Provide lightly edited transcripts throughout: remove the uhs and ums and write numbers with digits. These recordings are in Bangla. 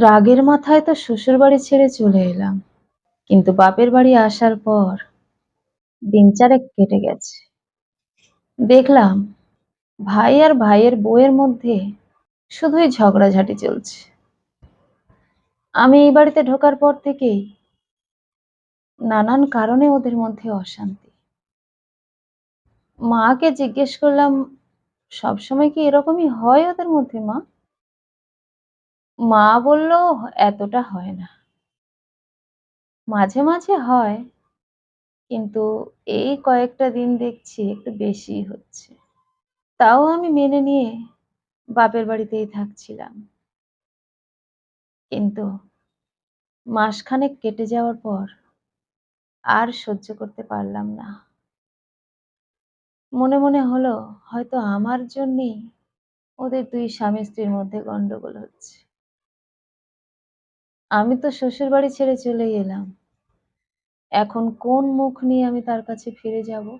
রাগের মাথায় তো শ্বশুরবাড়ি ছেড়ে চলে এলাম। কিন্তু বাপের বাড়ি আসার পর দিন ৪ কেটে গেছে। দেখলাম ভাই আর ভাইয়ের বউয়ের মধ্যে শুধুই ঝগড়াঝাটি চলছে। আমি এই বাড়িতে ঢোকার পর থেকেই নানান কারণে ওদের মধ্যে অশান্তি। মাকে জিজ্ঞেস করলাম, "সবসময় কি এরকমই হয় ওদের মধ্যে মা?" মা বলল, "এতটা হয় না। মাঝে, মাঝে হয়, কিন্তু এই কয়েকটা দিন দেখছি একটু বেশিই হচ্ছে।" তাও আমি মেনে নিয়ে বাপের বাড়িতেই থাকছিলাম। কিন্তু মাসখানেক কেটে যাওয়ার পর আর সহ্য করতে পারলাম না। মনে, মনে হলো হয়তো আমার জন্যেই ওদের ২ স্বামী-স্ত্রীর মধ্যে গন্ডগোল হচ্ছে। আমি তো শ্বশুরবাড়ি ছেড়ে চলেই এলাম। এখন কোন মুখ নিয়ে আমি তার কাছে ফিরে যাব?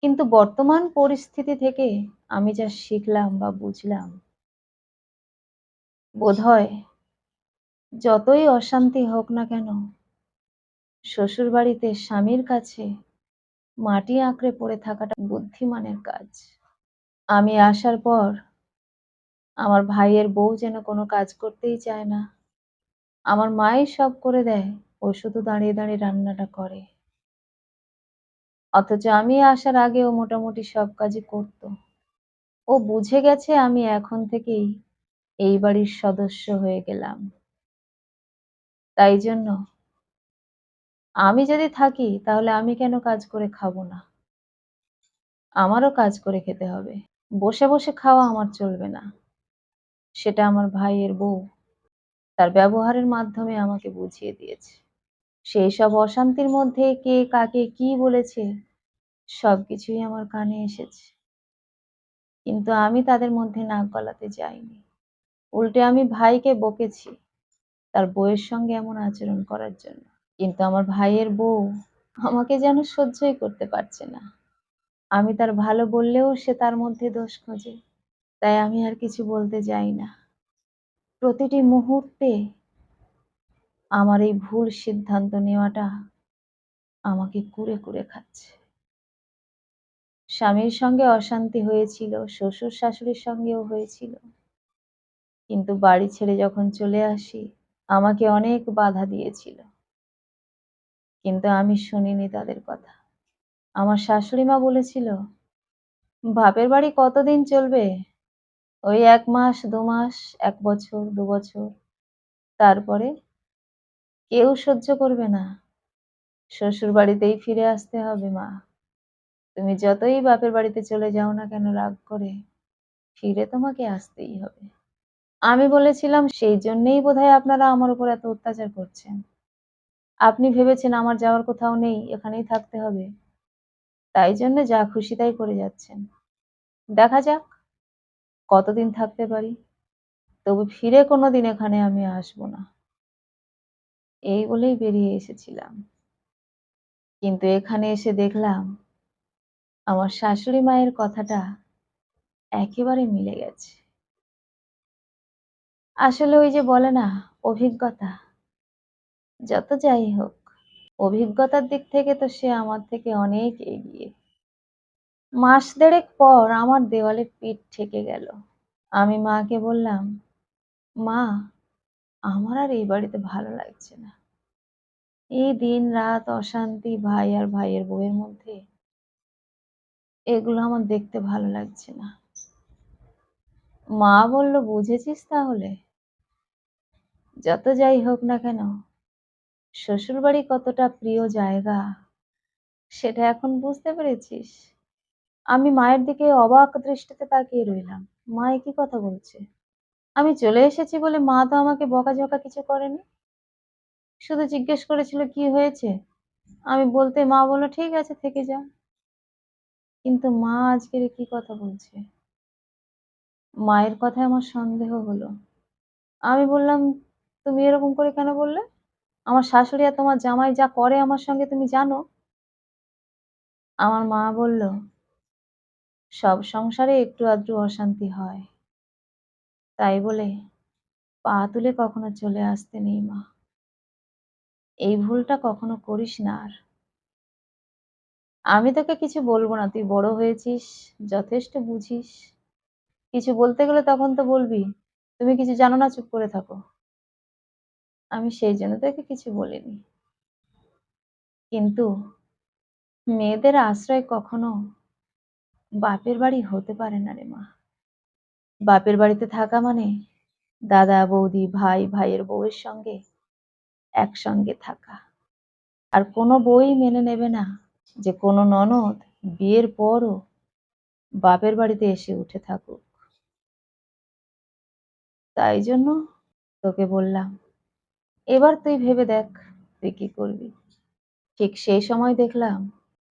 কিন্তু বর্তমান পরিস্থিতি থেকে আমি যা শিখলাম বা বুঝলাম, বোধহয় যতই অশান্তি হোক না কেন, শ্বশুরবাড়িতে স্বামীর কাছে মাটি আঁকড়ে পড়ে থাকাটা বুদ্ধিমানের কাজ। আমি আসার পর আমার ভাইয়ের বউ যেন কোনো কাজ করতেই চায় না। আমার মাই সব করে দেয়। ও শুধু দাঁড়িয়ে, দাঁড়িয়ে রান্নাটা করে। অথচ আমি আসার আগে ও মোটামুটি সব কাজই করত। ও বুঝে গেছে আমি এখন থেকেই এই বাড়ির সদস্য হয়ে গেলাম। তাই জন্য আমি যদি থাকি তাহলে আমি কেন কাজ করে খাবো না? আমারও কাজ করে খেতে হবে। বসে, বসে খাওয়া আমার চলবে না। সেটা আমার ভাইয়ের বউ তার ব্যবহারের মাধ্যমে আমাকে বুঝিয়ে দিয়েছে। সেই সব অশান্তির মধ্যে কে কাকে কি বলেছে সবকিছুই আমার কানে এসেছে। কিন্তু আমি তাদের মধ্যে নাক গলাতে যাইনি। উল্টে আমি ভাইকে বকেছি তার বউয়ের সঙ্গে এমন আচরণ করার জন্য। কিন্তু আমার ভাইয়ের বউ আমাকে যেন সহ্যই করতে পারছে না। আমি তার ভালো বললেও সে তার মধ্যে দোষ খোঁজে। তাই আমি আর কিছু বলতে যাই না। প্রতিটি মুহূর্তে আমার এই ভুল সিদ্ধান্ত নেওয়াটা আমাকে কুরে, কুরে খাচ্ছে। স্বামীর সঙ্গে অশান্তি হয়েছিল, শ্বশুর-শাশুড়ির সঙ্গেও হয়েছিল। কিন্তু বাড়ি ছেড়ে যখন চলে আসি, আমাকে অনেক বাধা দিয়েছিল। কিন্তু আমি শুনিনি তাদের কথা। আমার শাশুড়ি মা বলেছিল, "বাপের বাড়ি কতদিন চলবে? ওই ১ মাস, ২ মাস, ১ বছর, ২ বছর। তারপরে কেউ সহ্য করবে না। শ্বশুরবাড়িতেই ফিরে আসতে হবে মা। তুমি যতই বাপের বাড়িতে চলে যাও না কেন রাগ করে, ফিরে তোমাকে আসতেই হবে।" আমি বলেছিলাম, "সেই জন্যেই বোধহয় আপনারা আমার উপর এত অত্যাচার করছেন। আপনি ভেবেছেন আমার যাওয়ার কোথাও নেই, এখানেই থাকতে হবে। তাই জন্য যা খুশি তাই করে যাচ্ছেন। দেখা যাক কতদিন থাকতে পারি। তবু ফিরে কোনোদিন এখানে আমি আসবো না।" এই বলেই বেরিয়ে এসেছিলাম। কিন্তু এখানে এসে দেখলাম আমার শাশুড়ি মায়ের কথাটা একেবারে মিলে গেছে। আসলে ওই যে বলে না অভিজ্ঞতা, যত যাই হোক, অভিজ্ঞতার দিক থেকে তো সে আমার থেকে অনেক এগিয়ে। মাস দেড়েক পর আমার দেওয়ালে পিঠ ঠেকে গেল। আমি মাকে বললাম, "মা, আমার আর এই বাড়িতে ভালো লাগছে না। এই দিন-রাত অশান্তি ভাই আর ভাইয়ের বউয়ের মধ্যে, এগুলো আমার দেখতে ভালো লাগছে না।" মা বলল, "বুঝেছিস তাহলে? যত যাই হোক না কেন, শ্বশুরবাড়ি কতটা প্রিয় জায়গা সেটা এখন বুঝতে পেরেছিস?" আমি মায়ের দিকে অবাক দৃষ্টিতে তাকিয়ে রইলাম। মা এ কি কথা বলছে? আমি চলে এসেছি বলে মা তো আমাকে বকাঝকা কিছু করেনি। শুধু জিজ্ঞেস করেছিল কি হয়েছে? আমি বলতে মা বলল, "ঠিক আছে থেকে যা।" কিন্তু মা আজকের এ কি কথা বলছে? মায়ের কথায় আমার সন্দেহ হলো। আমি বললাম, "তুমি এরকম করে কেন বললে? আমার শাশুড়ি আর তোমার জামাই যা করে আমার সঙ্গে তুমি জানো?" আমার মা বলল, "সব সংসারে একটু আধটু অশান্তি হয়। তাই বলে পা তুলে কখনো চলে আসতে নেই মা। এই ভুলটা কখনো করিস না আর। আমি তোকে কিছু বলব না। তুই বড় হয়েছিস, যথেষ্ট বুঝিস। কিছু বলতে গেলে তখন তো বলবি, "তুমি কিছু জানো না, চুপ করে থাকো।" আমি সেইজন্য তোকে কিছু বলিনি। কিন্তু মেয়েদের আশ্রয় কখনো বাপের বাড়ি হতে পারে না রে মা। বাপের বাড়িতে থাকা মানে দাদা, বৌদি, ভাই, ভাইয়ের বউয়ের সঙ্গে একসঙ্গে থাকা। আর কোনো বউই মেনে নেবে না যে কোনো ননদ বিয়ের পরও বাপের বাড়িতে এসে উঠে থাকুক। তাই জন্য তোকে বললাম, এবার তুই ভেবে দেখ তুই কি করবি। ঠিক সেই সময় দেখলাম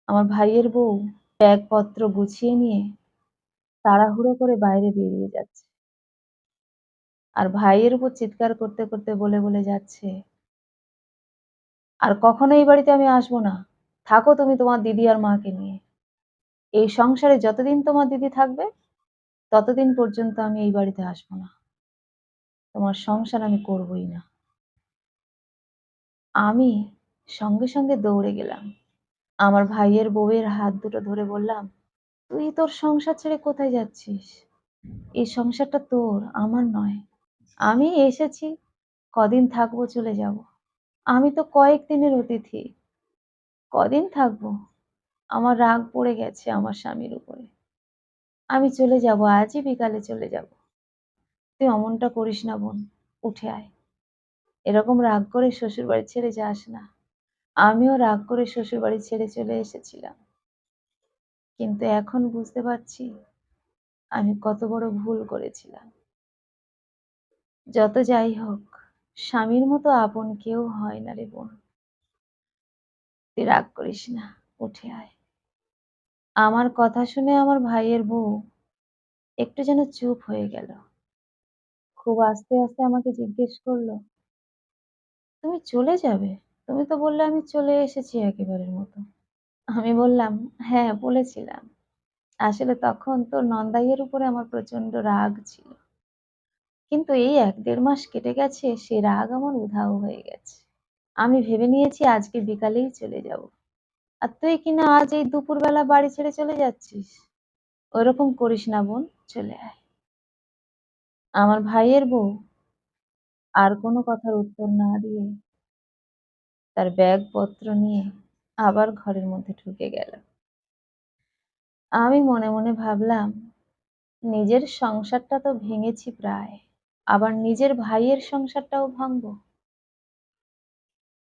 আমার ভাইয়ের বউ ব্যাগপত্র গুছিয়ে নিয়ে তাড়াহুড়ো করে বাইরে বেরিয়ে যাচ্ছে। আর ভাইয়ের উপর চিৎকার করতে করতে বলে যাচ্ছে, "আর কখনো এই বাড়িতে আমি আসবো না। থাকো তুমি তোমার দিদি আর মাকে নিয়ে। এই সংসারে যতদিন তোমার দিদি থাকবে, ততদিন পর্যন্ত আমি এই বাড়িতে আসবো না। তোমার সংসার আমি করবোই না।" আমি সঙ্গে সঙ্গে দৌড়ে গেলাম। আমার ভাইয়ের বউয়ের হাত দুটো ধরে বললাম, "তুই তোর সংসার ছেড়ে কোথায় যাচ্ছিস? এই সংসারটা তোর, আমার নয়। আমি এসেছি, কদিন থাকবো চলে যাবো। আমি তো কয়েকদিনের অতিথি। কদিন থাকবো? আমার রাগ পড়ে গেছে আমার স্বামীর উপরে। আমি চলে যাবো, আজই বিকালে চলে যাবো। তুই অমনটা করিস না বোন, উঠে আয়। এরকম রাগ করে শ্বশুরবাড়ি ছেড়ে যাস না।" আমিও রাগ করে শ্বশুরবাড়ি ছেড়ে চলে এসেছিলাম। কিন্তু এখন বুঝতে পারছি আমি কত বড় ভুল করেছিলাম। যত যাই হোক, স্বামীর মতো আপন কেউ হয় না রে বোন। তুই রাগ করিস না, উঠে আয়। আমার কথা শুনে আমার ভাইয়ের বউ একটু যেন চুপ হয়ে গেল। খুব আস্তে আস্তে আমাকে জিজ্ঞেস করলো, "তুমি চলে যাবে? তুমি তো বললে আমি চলে এসেছি একেবারের মতো।" আমি বললাম, "হ্যাঁ, বলেছিলাম। আসলে তখন তোর নন্দাইয়ের উপরে আমার প্রচন্ড রাগ ছিল। কিন্তু এই ১-১.৫ মাস কেটে গেছে, সে রাগ আমার উধাও হয়ে গেছে। আমি ভেবে নিয়েছি আজকে বিকালেই চলে যাব। আর তুই কিনা আজ এই দুপুরবেলা বাড়ি ছেড়ে চলে যাচ্ছিস। ওরকম করিস না বোন, চলে আয়।" আমার ভাইয়ের বউ আর কোনো কথার উত্তর না দিয়ে তার ব্যাগপত্র নিয়ে আবার ঘরের মধ্যে ঢুকে গেল। আমি মনে মনে ভাবলাম, নিজের সংসারটা তো ভেঙেছি প্রায়, আবার নিজের ভাইয়ের সংসারটাও ভাঙবো।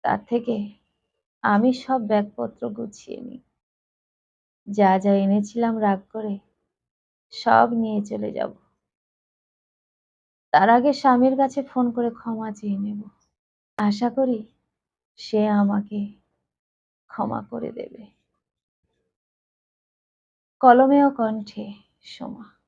তার থেকে আমি সব ব্যাগপত্র গুছিয়ে নিই। যা যা এনেছিলাম রাগ করে সব নিয়ে চলে যাব। তার আগে স্বামীর কাছে ফোন করে ক্ষমা চেয়ে নেব। আশা করি সে আমাকে ক্ষমা করে দেবে। কলমে ও কণ্ঠে সোমা।